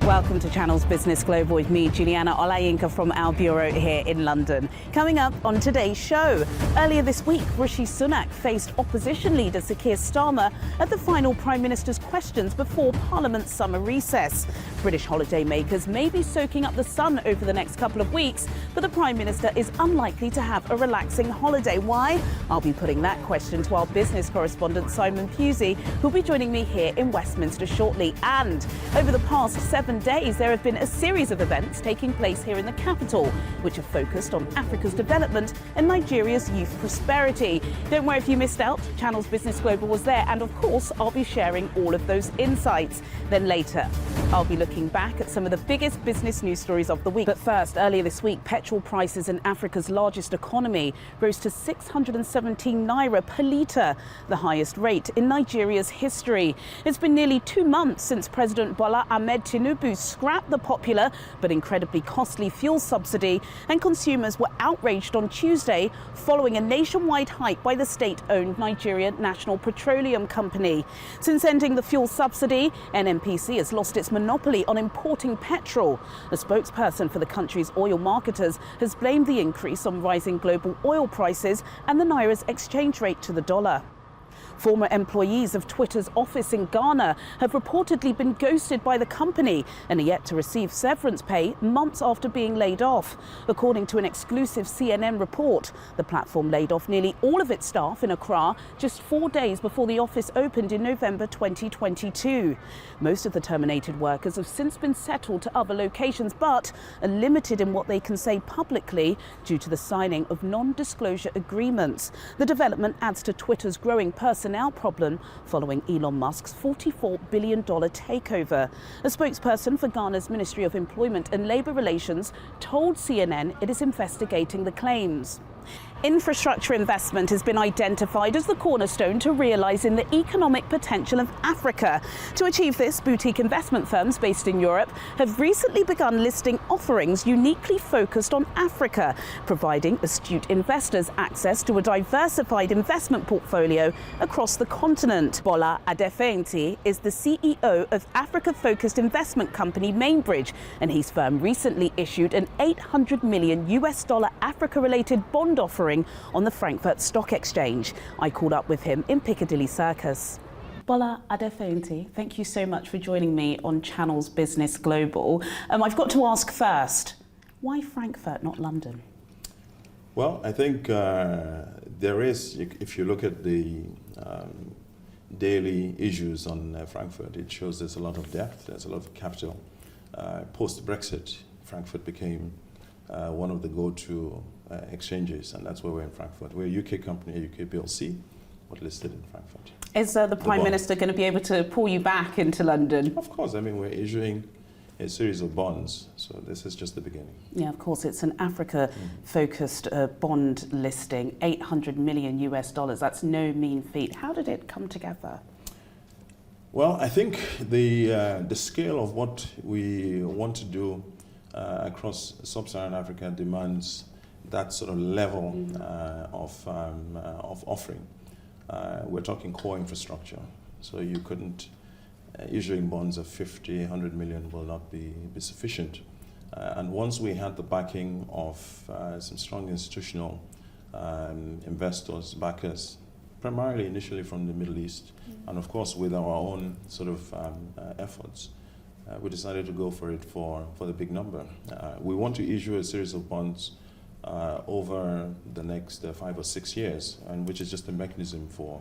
Welcome to Channel's Business Global with me, Juliana Olayinka from our bureau here in London. Coming up on today's show, earlier this week, Rishi Sunak faced opposition leader Sir Keir Starmer at the final Prime Minister's questions before Parliament's summer recess. British holidaymakers may be soaking up the sun over the next couple of weeks, but the Prime Minister is unlikely to have a relaxing holiday. Why? I'll be putting that question to our business correspondent Simon Pusey, who'll be joining me here in Westminster shortly. And over the past 7 days, there have been a series of events taking place here in the capital, which are focused on Africa's development and Nigeria's youth prosperity. Don't worry if you missed out. Channel's Business Global was there, and of course, I'll be sharing all of those insights. Then later, I'll be looking back at some of the biggest business news stories of the week. But first, earlier this week, petrol prices in Africa's largest economy rose to 617 Naira per litre, the highest rate in Nigeria's history. It's been nearly 2 months since President Bola Ahmed Tinubu scrapped the popular but incredibly costly fuel subsidy, and consumers were outraged on Tuesday following a nationwide hike by the state-owned Nigerian National Petroleum Company. Since ending the fuel subsidy, NNPC has lost its monopoly on importing petrol. A spokesperson for the country's oil marketers has blamed the increase on rising global oil prices and the Naira's exchange rate to the dollar. Former employees of Twitter's office in Ghana have reportedly been ghosted by the company and are yet to receive severance pay months after being laid off. According to an exclusive CNN report, the platform laid off nearly all of its staff in Accra just 4 days before the office opened in November 2022. Most of the terminated workers have since been settled to other locations, but are limited in what they can say publicly due to the signing of non-disclosure agreements. The development adds to Twitter's growing personnel problem following Elon Musk's $44 billion takeover. A spokesperson for Ghana's Ministry of Employment and Labour Relations told CNN it is investigating the claims. Infrastructure investment has been identified as the cornerstone to realising the economic potential of Africa. To achieve this, boutique investment firms based in Europe have recently begun listing offerings uniquely focused on Africa, providing astute investors access to a diversified investment portfolio across the continent. Bola Adefeinti is the CEO of Africa-focused investment company MainBridge, and his firm recently issued an $800 million Africa-related bond offering on the Frankfurt Stock Exchange. I caught up with him in Piccadilly Circus. Bola Adefeinti, thank you so much for joining me on Channel's Business Global. I've got to ask first, why Frankfurt, not London? Well, I think there is, if you look at the daily issues on Frankfurt, it shows there's a lot of depth, there's a lot of capital. Post-Brexit, Frankfurt became one of the go-to exchanges, and that's why we're in Frankfurt. We're a UK company, a UK PLC, but listed in Frankfurt. Is the Prime Minister going to be able to pull you back into London? Of course. I mean, we're issuing a series of bonds, so this is just the beginning. Yeah, of course. It's an Africa-focused bond listing, $800 million. That's no mean feat. How did it come together? Well, I think the scale of what we want to do across sub-Saharan Africa demands that sort of level of offering. We're talking core infrastructure, so you couldn't, issuing bonds of 50, 100 million will not be sufficient. And once we had the backing of some strong institutional investors, backers, primarily initially from the Middle East, and of course with our own sort of efforts, we decided to go for it for the big number. We want to issue a series of bonds over the next 5 or 6 years, and which is just a mechanism for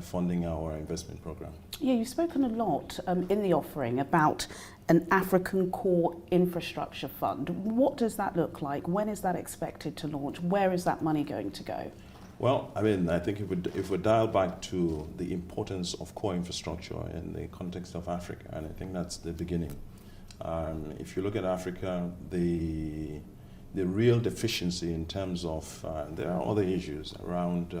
funding our investment program. Yeah, you've spoken a lot in the offering about an African core infrastructure fund. What does that look like? When is that expected to launch? Where is that money going to go? Well, I mean, I think if we dial back to the importance of core infrastructure in the context of Africa, and I think that's the beginning. If you look at Africa, the real deficiency in terms of, there are other issues around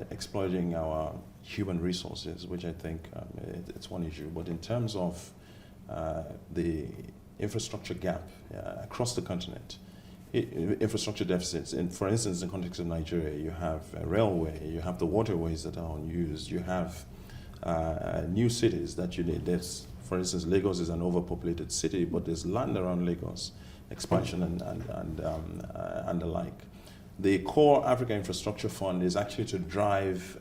exploiting our human resources, which I think it's one issue. But in terms of the infrastructure gap across the continent, infrastructure deficits, and for instance, in the context of Nigeria, you have a railway, you have the waterways that are unused, you have new cities that you need. There's For instance, Lagos is an overpopulated city, but there's land around Lagos, expansion and the like. The core Africa Infrastructure Fund is actually to drive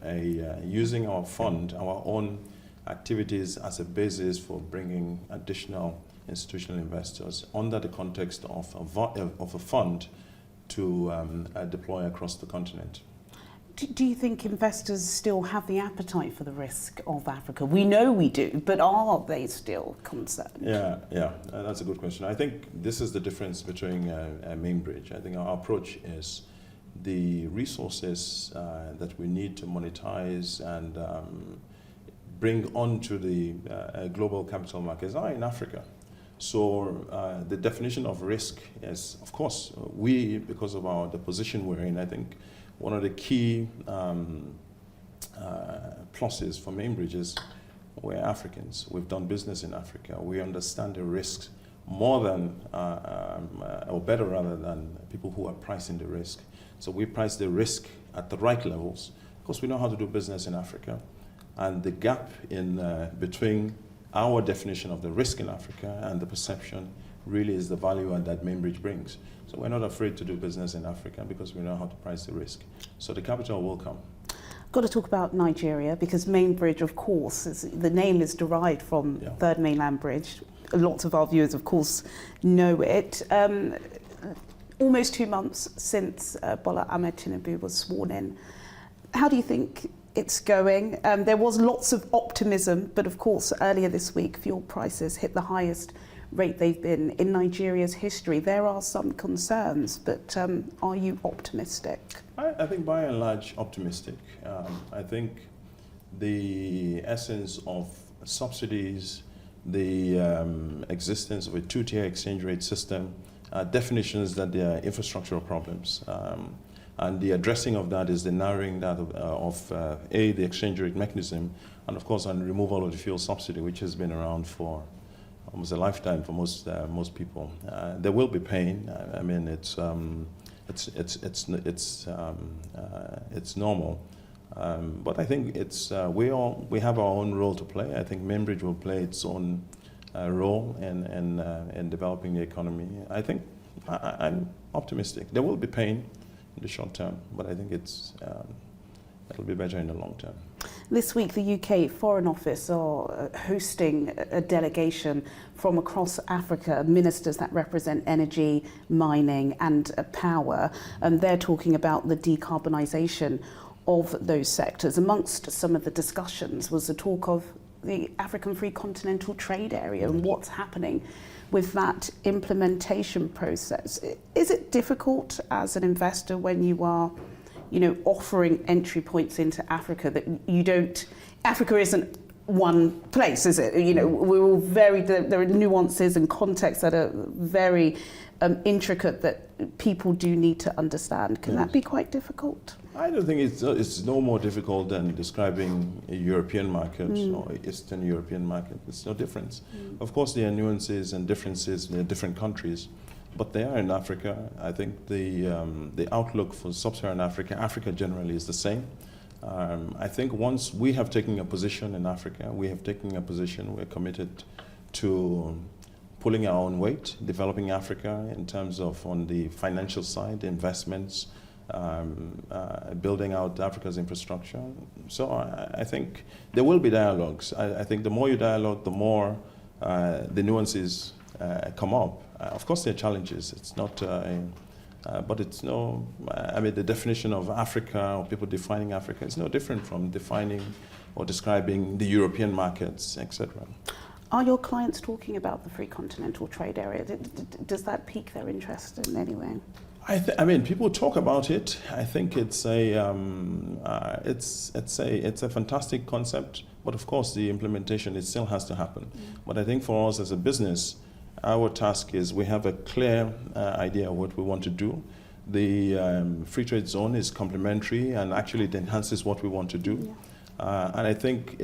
using our fund, our own activities as a basis for bringing additional institutional investors under the context of a fund to deploy across the continent. Do you think investors still have the appetite for the risk of Africa? We know we do, but are they still concerned? Yeah, that's a good question. I think this is the difference between MainBridge. I think our approach is the resources that we need to monetize and bring onto the global capital markets are in Africa. So the definition of risk is, of course, because of the position we're in, I think one of the key pluses for MainBridge is we're Africans. We've done business in Africa. We understand the risks more than, or better rather than people who are pricing the risk. So we price the risk at the right levels because we know how to do business in Africa. And the gap in between our definition of the risk in Africa and the perception really is the value add that MainBridge brings. So we're not afraid to do business in Africa because we know how to price the risk. So the capital will come. Got to talk about Nigeria because MainBridge, of course, the name is derived from Third Mainland Bridge. Lots of our viewers, of course, know it. Almost 2 months since Bola Ahmed Tinubu was sworn in. How do you think it's going? There was lots of optimism, but of course, earlier this week, fuel prices hit the highest rate they've been in Nigeria's history. There are some concerns, but are you optimistic? I think by and large optimistic. I think the essence of subsidies, the existence of a two-tier exchange rate system, definitions that there are infrastructural problems. And the addressing of that is the narrowing that of the exchange rate mechanism, and of course, on removal of the fuel subsidy, which has been around for almost a lifetime for most people. There will be pain. I mean, it's normal. But I think we have our own role to play. I think MainBridge will play its own role in developing the economy. I think I'm optimistic. There will be pain in the short term, but I think it'll be better in the long term. This week, the UK Foreign Office are hosting a delegation from across Africa, ministers that represent energy, mining and power. And they're talking about the decarbonisation of those sectors. Amongst some of the discussions was the talk of the African Free Continental Trade Area and what's happening with that implementation process. Is it difficult as an investor when you are offering entry points into Africa that Africa isn't one place, is it? We're all there are nuances and contexts that are very intricate that people do need to understand. Can that be quite difficult? I don't think it's no more difficult than describing a European market or Eastern European market. It's no difference. Of course, there are nuances and differences in the different countries, but they are in Africa. I think the outlook for sub-Saharan Africa generally is the same. I think once we have taken a position in Africa, we're committed to pulling our own weight, developing Africa in terms of on the financial side, investments, building out Africa's infrastructure. So I think there will be dialogues. I think the more you dialogue, the more the nuances come up. Of course, there are challenges. It's not, but it's no. I mean, the definition of Africa or people defining Africa is no different from defining or describing the European markets, etc. Are your clients talking about the Free Continental Trade Area? Does that pique their interest in any way? I mean, people talk about it. I think it's a fantastic concept, but of course, the implementation it still has to happen. But I think for us as a business, our task is we have a clear idea of what we want to do. The free trade zone is complementary and actually it enhances what we want to do. And I think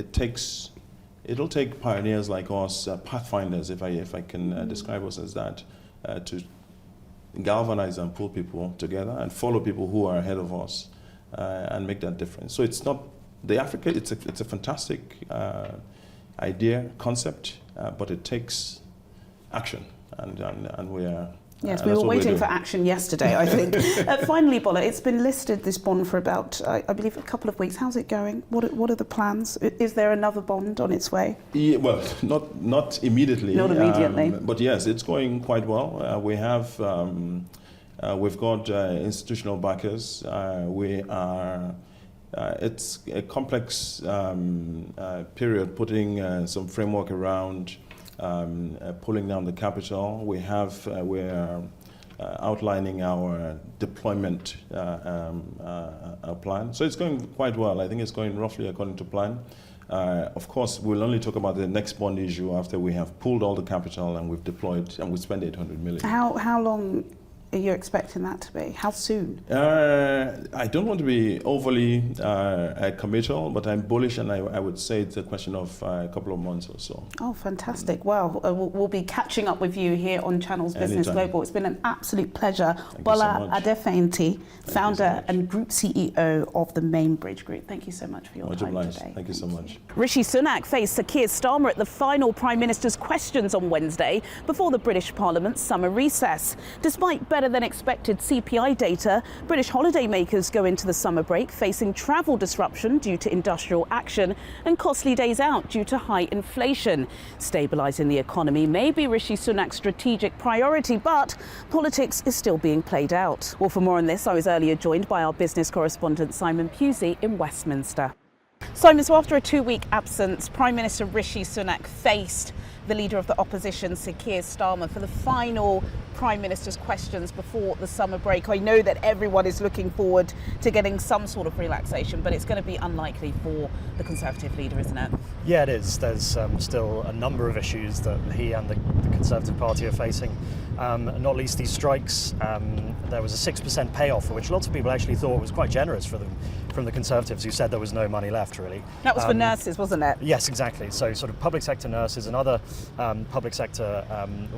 it'll take pioneers like us, pathfinders, if I can describe us as that, to galvanize and pull people together and follow people who are ahead of us and make that difference. So it's not the Africa. It's a fantastic idea, concept. but it takes action, and we are. Yes, we were waiting for action yesterday, I think. Finally, Polo, it's been listed, this bond, for about, I believe, a couple of weeks. How's it going? What are the plans? Is there another bond on its way? Yeah, well, not immediately. Not immediately. But yes, it's going quite well. We've got institutional backers. It's a complex period, putting some framework around pulling down the capital. We're outlining our deployment plan. So it's going quite well. I think it's going roughly according to plan. Of course, we'll only talk about the next bond issue after we have pulled all the capital and we've deployed and we spend 800 million. How long are you expecting that to be? How soon? I don't want to be overly committal, but I'm bullish, and I would say it's a question of a couple of months or so. Oh, fantastic. Well, we'll be catching up with you here on Channels Business Global. It's been an absolute pleasure. Bola Adefeinti, founder and Group CEO of the MainBridge Group. Thank you so much for your time today. Thank you so much. Rishi Sunak faced Sir Keir Starmer at the final Prime Minister's questions on Wednesday before the British Parliament's summer recess. Despite better than expected CPI data, British holidaymakers go into the summer break facing travel disruption due to industrial action and costly days out due to high inflation. Stabilising the economy may be Rishi Sunak's strategic priority, but politics is still being played out. Well, for more on this, I was earlier joined by our business correspondent Simon Pusey in Westminster. Simon, so after a 2-week absence, Prime Minister Rishi Sunak faced the leader of the opposition, Sir Keir Starmer, for the final Prime Minister's questions before the summer break. I know that everyone is looking forward to getting some sort of relaxation, but it's going to be unlikely for the Conservative leader, isn't it? Yeah, it is. There's still a number of issues that he and the Conservative Party are facing, not least these strikes. There was a 6% payoff, for which lots of people actually thought was quite generous for them, from the Conservatives, who said there was no money left, really. That was for nurses, wasn't it? Yes, exactly. So sort of public sector nurses and other public sector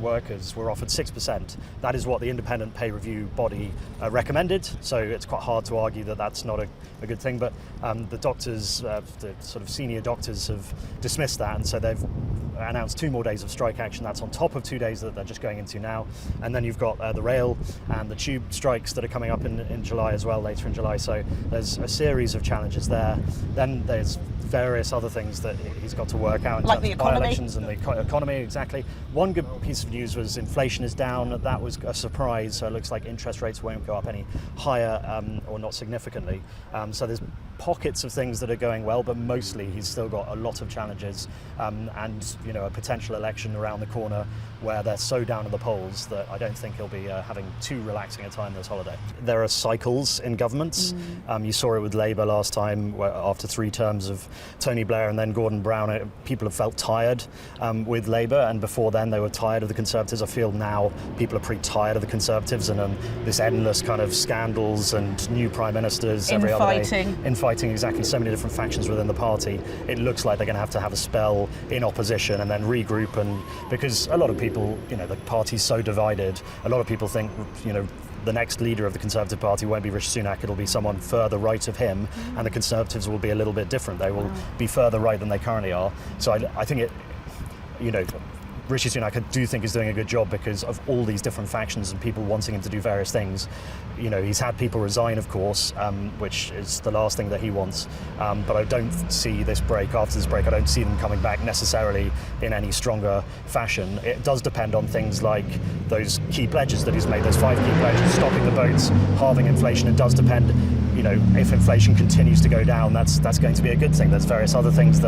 workers were offered 6%. That is what the independent pay review body recommended, so it's quite hard to argue that that's not a good thing, but the doctors, the sort of senior doctors, have dismissed that, and so they've announced 2 more days of strike action. That's on top of 2 days that they're just going into now. And then you've got the rail and the tube strikes that are coming up in July as well, later in July. So there's a series of challenges there. Then there's various other things that he's got to work out in terms of by-elections and the economy, exactly. One good piece of news was inflation is down. That was a surprise, so it looks like interest rates won't go up any higher or not significantly. So there's pockets of things that are going well, but mostly he's still got a lot of challenges and a potential election around the corner where they're so down in the polls that I don't think he'll be having too relaxing a time this holiday. There are cycles in governments. You saw it with Labour last time, where after 3 terms of Tony Blair and then Gordon Brown, people have felt tired with Labour, and before then they were tired of the Conservatives. I feel now people are pretty tired of the Conservatives and this endless kind of scandals and new prime ministers every other day. Infighting, exactly. So many different factions within the party. It looks like they're going to have a spell in opposition and then regroup, and because a lot of people, the party's so divided, a lot of people think, the next leader of the Conservative Party won't be Rishi Sunak, it'll be someone further right of him, and the Conservatives will be a little bit different. They will be further right than they currently are. So I think Rishi Sunak, I do think, is doing a good job because of all these different factions and people wanting him to do various things. He's had people resign, of course, which is the last thing that he wants. But I don't see this break, after this break, I don't see them coming back necessarily in any stronger fashion. It does depend on things like those key pledges that he's made, those 5 key pledges, stopping the boats, halving inflation. It does depend, if inflation continues to go down, that's going to be a good thing. There's various other things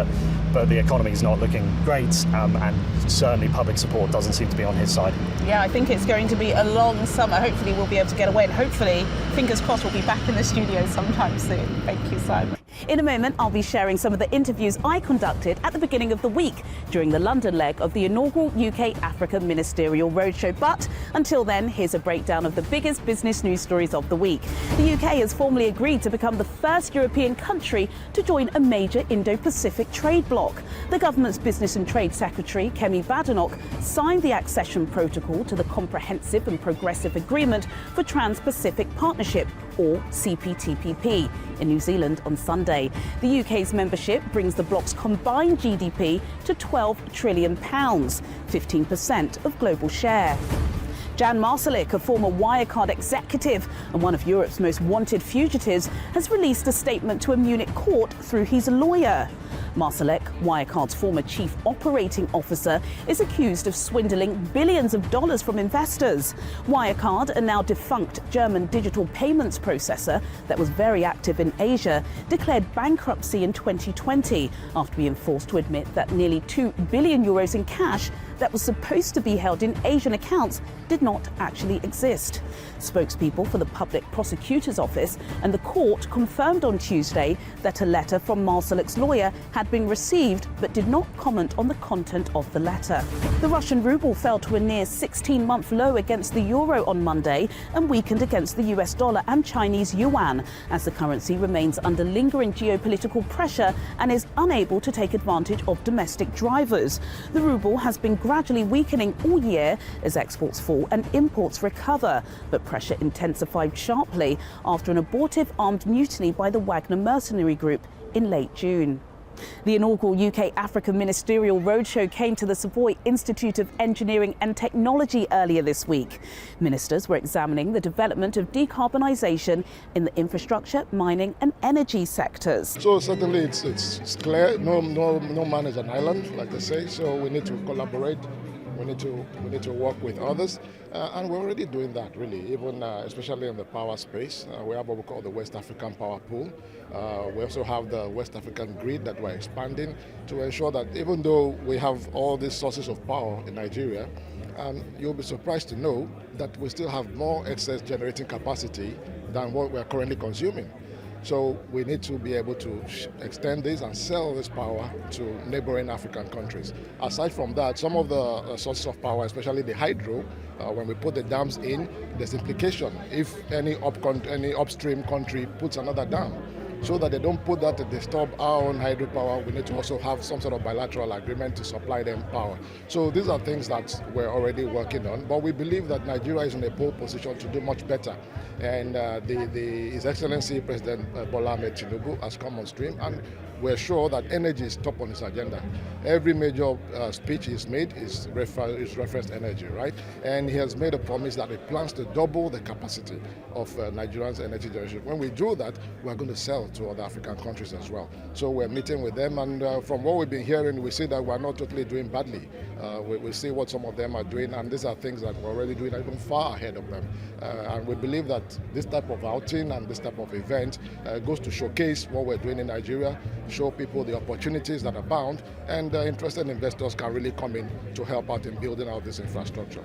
but the economy is not looking great, and certainly public support doesn't seem to be on his side. Yeah, I think it's going to be a long summer. Hopefully we'll be able to get away, and hopefully, fingers crossed, we'll be back in the studio sometime soon. Thank you, Simon. In a moment, I'll be sharing some of the interviews I conducted at the beginning of the week during the London leg of the inaugural UK-Africa Ministerial Roadshow. But until then, here's a breakdown of the biggest business news stories of the week. The UK has formally agreed to become the first European country to join a major Indo-Pacific trade bloc. The government's Business and Trade Secretary, Kemi Badenoch, signed the accession protocol to the Comprehensive and Progressive Agreement for Trans-Pacific Partnership, or CPTPP, in New Zealand on Sunday. The UK's membership brings the bloc's combined GDP to £12 trillion, 15% of global share. Jan Marsalek, a former Wirecard executive and one of Europe's most wanted fugitives, has released a statement to a Munich court through his lawyer. Marsalek, Wirecard's former chief operating officer, is accused of swindling billions of dollars from investors. Wirecard, a now defunct German digital payments processor that was very active in Asia, declared bankruptcy in 2020 after being forced to admit that nearly €2 billion in cash that was supposed to be held in Asian accounts did not actually exist. Spokespeople for the Public Prosecutor's Office and the court confirmed on Tuesday that a letter from Marsalek's lawyer had been received but did not comment on the content of the letter. The Russian ruble fell to a near 16-month low against the euro on Monday and weakened against the US dollar and Chinese yuan as the currency remains under lingering geopolitical pressure and is unable to take advantage of domestic drivers. The ruble has been gradually weakening all year as exports fall and imports recover, but pressure intensified sharply after an abortive armed mutiny by the Wagner mercenary group in late June. The inaugural UK-Africa Ministerial Roadshow came to the Savoy Institute of Engineering and Technology earlier this week. Ministers were examining the development of decarbonisation in the infrastructure, mining and energy sectors. So certainly it's clear, no man is an island, like they say, so we need to collaborate. We need to work with others, and we're already doing that, really, even especially in the power space. We have what we call the West African Power Pool. We also have the West African Grid that we're expanding to ensure that even though we have all these sources of power in Nigeria, you'll be surprised to know that we still have more excess generating capacity than what we're currently consuming. So we need to be able to extend this and sell this power to neighboring African countries. Aside from that, some of the sources of power, especially the hydro, when we put the dams in, there's implication if any upstream country puts another dam. So that they don't put that to disturb our own hydropower, we need to also have some sort of bilateral agreement to supply them power. So these are things that we're already working on, but we believe that Nigeria is in a pole position to do much better. And His Excellency President Bola Ahmed Tinubu has come on stream, and we're sure that energy is top on his agenda. Every major speech he's made is referenced energy, right? And he has made a promise that he plans to double the capacity of Nigeria's energy generation. When we do that, we're going to sell to other African countries as well. So we're meeting with them, and from what we've been hearing, we see that we're not totally doing badly. We see what some of them are doing, and these are things that we're already doing even far ahead of them. And we believe that this type of outing and this type of event goes to showcase what we're doing in Nigeria, show people the opportunities that abound, and interested investors can really come in to help out in building out this infrastructure.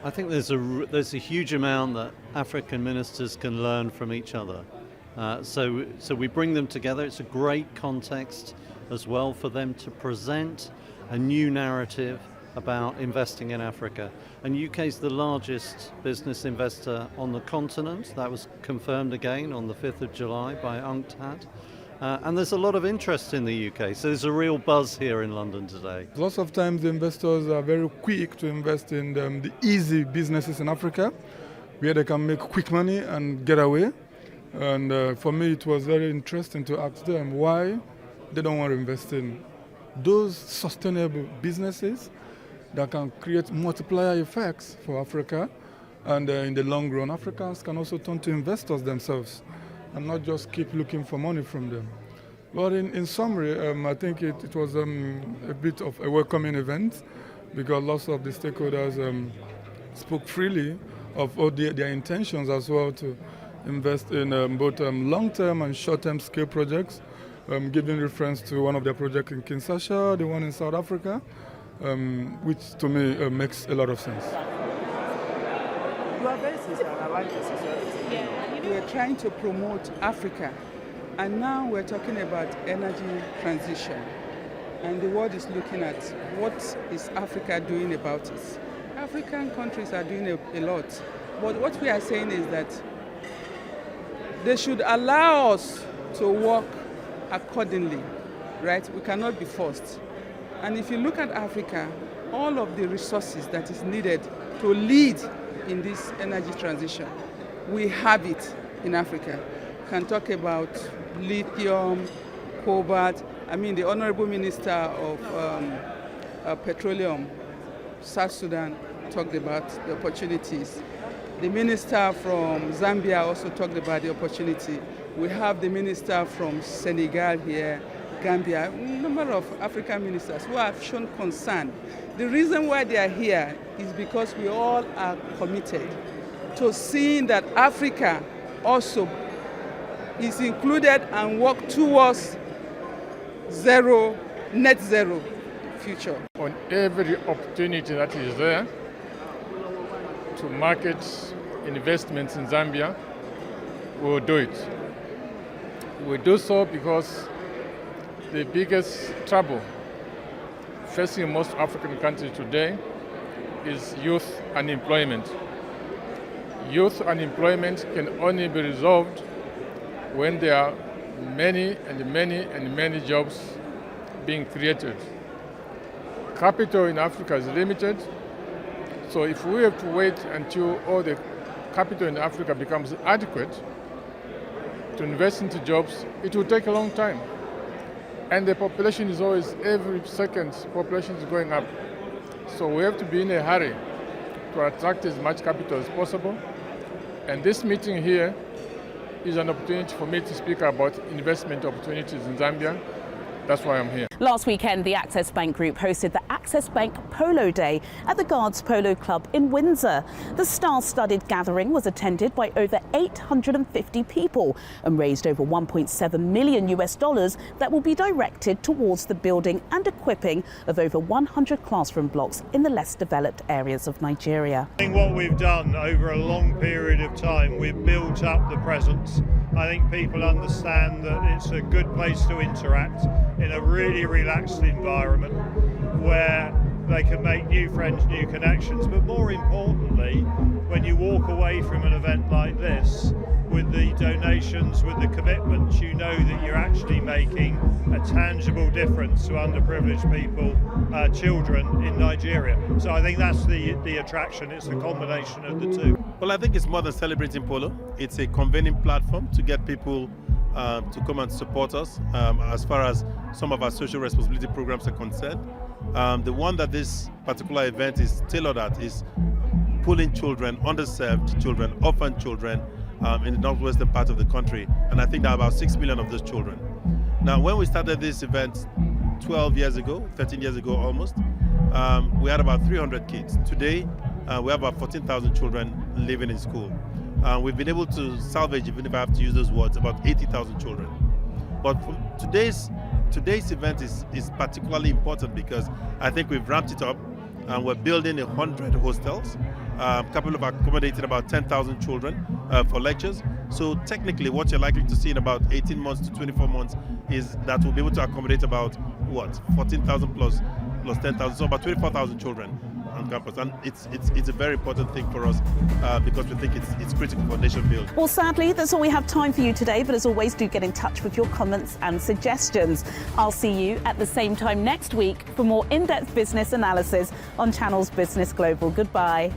I think there's a huge amount that African ministers can learn from each other. So we bring them together. It's a great context as well for them to present a new narrative about investing in Africa. And UK is the largest business investor on the continent. That was confirmed again on the 5th of July by UNCTAD. And there's a lot of interest in the UK, so there's a real buzz here in London today. Lots of times the investors are very quick to invest in the easy businesses in Africa, where they can make quick money and get away. And for me, it was very interesting to ask them why they don't want to invest in those sustainable businesses that can create multiplier effects for Africa. And in the long run, Africans can also turn to investors themselves and not just keep looking for money from them. But in summary, I think it was a bit of a welcoming event because lots of the stakeholders spoke freely of their intentions as well to invest in both long-term and short-term scale projects, giving reference to one of their projects in Kinshasa, the one in South Africa, which to me makes a lot of sense. You are very sincere, I like the sincerity. We're trying to promote Africa, and now we're talking about energy transition. And the world is looking at what is Africa doing about it. African countries are doing a lot, but what we are saying is that they should allow us to work accordingly, right? We cannot be forced. And if you look at Africa, all of the resources that is needed to lead in this energy transition, we have it. in Africa. Can talk about lithium, cobalt. I mean, the Honorable Minister of Petroleum, South Sudan, talked about the opportunities. The minister from Zambia also talked about the opportunity. We have the minister from Senegal here, Gambia, a number of African ministers who have shown concern. The reason why they are here is because we all are committed to seeing that Africa also is included and work towards net zero future. On every opportunity that is there to market investments in Zambia, we will do it. We do so because the biggest trouble facing most African countries today is youth unemployment. Youth unemployment can only be resolved when there are many jobs being created. Capital in Africa is limited, so if we have to wait until all the capital in Africa becomes adequate to invest into jobs, it will take a long time. And the population is always, every second, population is going up. So we have to be in a hurry to attract as much capital as possible. And this meeting here is an opportunity for me to speak about investment opportunities in Zambia. That's why I'm here. Last weekend, the Access Bank Group hosted the Access Bank Polo Day at the Guards Polo Club in Windsor. The star-studded gathering was attended by over 850 people and raised over $1.7 million that will be directed towards the building and equipping of over 100 classroom blocks in the less developed areas of Nigeria. I think what we've done over a long period of time, we've built up the presence. I think people understand that it's a good place to interact in a really relaxed environment where they can make new friends, new connections, but more importantly, when you walk away from an event like this with the donations, with the commitments, you know that you're actually making a tangible difference to underprivileged people, children in Nigeria. So I think that's the attraction. It's the combination of the two. Well, I think it's more than celebrating Polo. It's a convening platform to get people to come and support us as far as some of our social responsibility programs are concerned. The one that this particular event is tailored at is pulling children, underserved children, orphan children in the northwestern part of the country. And I think there are about 6 million of those children. Now, when we started this event 12 years ago, 13 years ago almost, we had about 300 kids. Today, we have about 14,000 children living in school. We've been able to salvage, even if I have to use those words, about 80,000 children. But today's event is particularly important because I think we've ramped it up and we're building 100 hostels, capable of accommodating about 10,000 children for lectures. So technically what you're likely to see in about 18 months to 24 months is that we'll be able to accommodate about, 14,000 plus 10,000, so about 24,000 children on campus, and it's a very important thing for us because we think it's critical for nation building. Well, sadly, that's all we have time for you today, but as always, do get in touch with your comments and suggestions. I'll see you at the same time next week for more in-depth business analysis on Channel's Business Global. Goodbye.